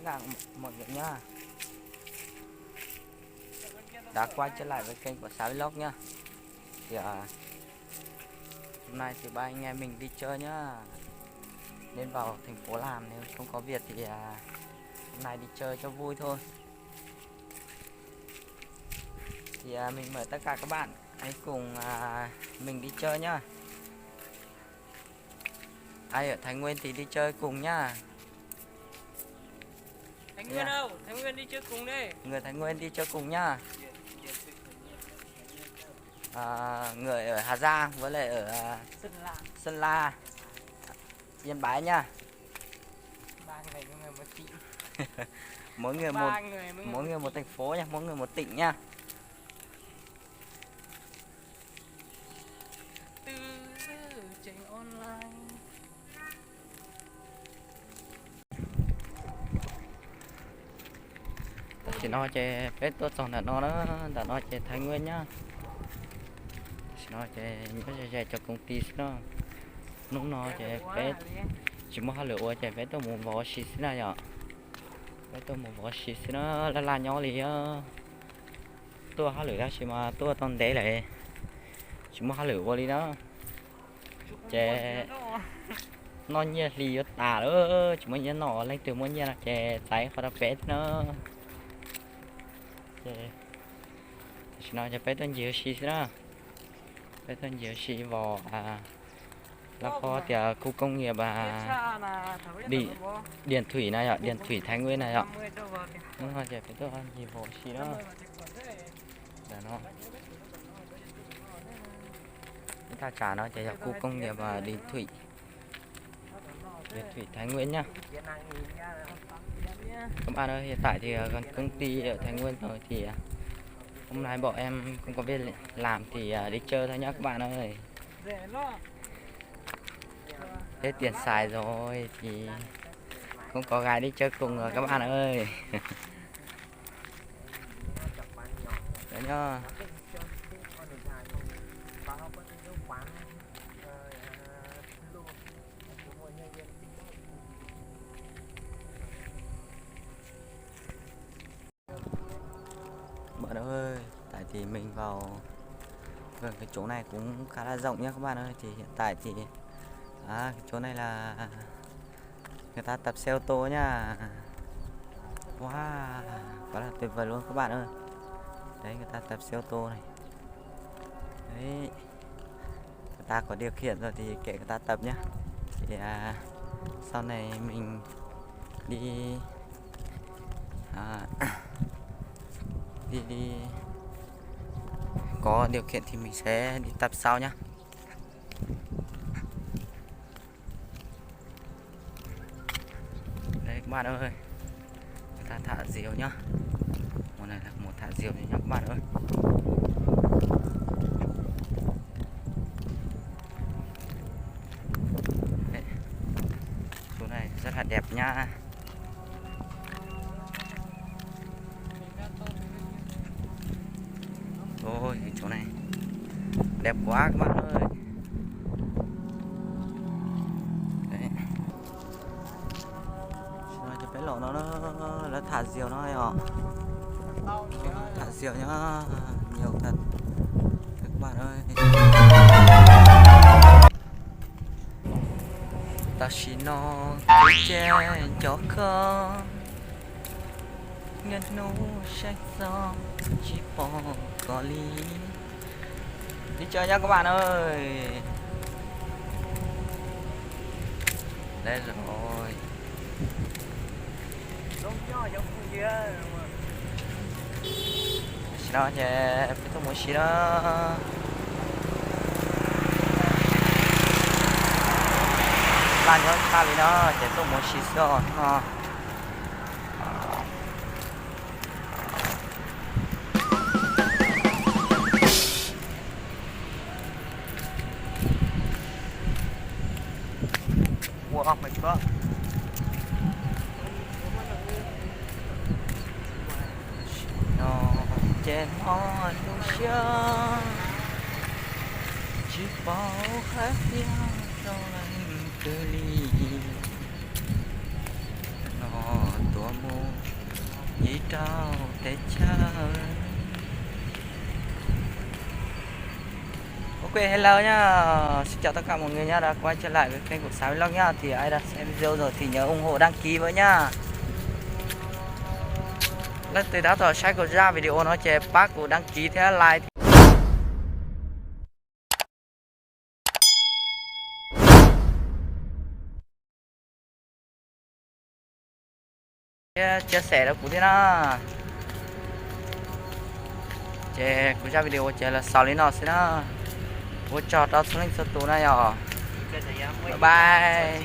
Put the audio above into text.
ngạc mọi người nhá. Đã quay trở lại với kênh của Sá Vlog nhá. Thì hôm nay thì ba anh em mình đi chơi nhá. Nên vào thành phố làm nếu không có việc thì hôm nay đi chơi cho vui thôi. Thì mình mời tất cả các bạn hãy cùng mình đi chơi nhá. Ai ở Thái Nguyên thì đi chơi cùng nhá. Thái Nguyên đâu? Thái Nguyên đi chơi cùng đi. Người Thái Nguyên đi chơi cùng nhá. Người ở Hà Giang với lại ở Sơn La, Yên Bái nha. Ba người một tỉnh. mỗi người một thành phố nha, mỗi người một tỉnh nha. Từ trên online. Chỉ nói chơi phết tốt xong là đã nói chơi Thái Nguyên nhá. Chỉ nói chơi nhớ chơi cho công ty nó lúc nó chơi phết chỉ muốn hai lửa chơi phết tôi muốn vào xí này nhở. Tôi muốn vào xí nó là nhau thì tôi hai lửa chỉ mà tôi toàn để lại chỉ muốn hai lửa qua đi đó chơi nó như lì tả nữa chỉ muốn như nó lên từ muốn như là chơi tay khó đập phết nó chơi chỉ nói chơi phết tôi nhiều xí đó. Phết tôi nhiều xí vào là có thì khu công nghiệp đi Điền Thủy này ạ, Điền Thủy Thái Nguyên này ạ. Nhưng mà chỉ phải tôi ăn gì vô xí đó để nó chúng ta trả nó chạy vào khu công nghiệp Điền Thủy Thái Nguyên nhá. Các bạn ơi, hiện tại thì gần công ty ở Thái Nguyên rồi thì hôm nay bọn em không có việc làm thì đi chơi thôi nhá các bạn ơi. Hết tiền xài rồi thì không có gái đi chơi cùng rồi các bạn ơi. Đấy nhá. Bạn ơi, tại thì mình vào gần cái chỗ này cũng khá là rộng nhá các bạn ơi. Thì hiện tại thì cái chỗ này là người ta tập xe ô tô nhá. Wow, quá là tuyệt vời luôn các bạn ơi. Đấy, người ta tập xe ô tô này. Đấy, người ta có điều khiển rồi thì kệ người ta tập nhá. Thì sau này mình đi đi có điều kiện thì mình sẽ đi tập sau nhá. Đấy các bạn ơi, người ta thả diều nhá. Một này là một thả diều nhá các bạn ơi. Đấy, chỗ này rất là đẹp nha. Ôi cái chỗ này đẹp quá các bạn ơi. Đấy, rồi cho cái lỗ nó thả diều nó này họ thả diều nhá, nhiều thật các bạn ơi. Ta chỉ nó che cho con ngân nô sách gió chỉ bỏ có lý đi chơi nhá các bạn ơi. Đây rồi xí đó nhé, phải tôi muốn xí đó là nhớ xa vì nó để tôi muốn xí rồi ha. Wow, my God. Nó trên hoa lưu xưa chỉ bao khác nhau trong anh từ ly. Nó tua mô nhĩ trao để chơi. Ok, hello nhá, xin chào tất cả mọi người nhá, đã quay trở lại với kênh của Sáo Vlog nhá. Thì ai đã xem video rồi thì nhớ ủng hộ đăng ký với nhá. Lần từ đó tôi sẽ có ra video nó chế bác của đăng ký theo like. Chia sẻ đó của thế nào chế của ra video chế là sau lên nó sẽ nó vô cho đó xuống lên số tụ này rồi. Bye bye.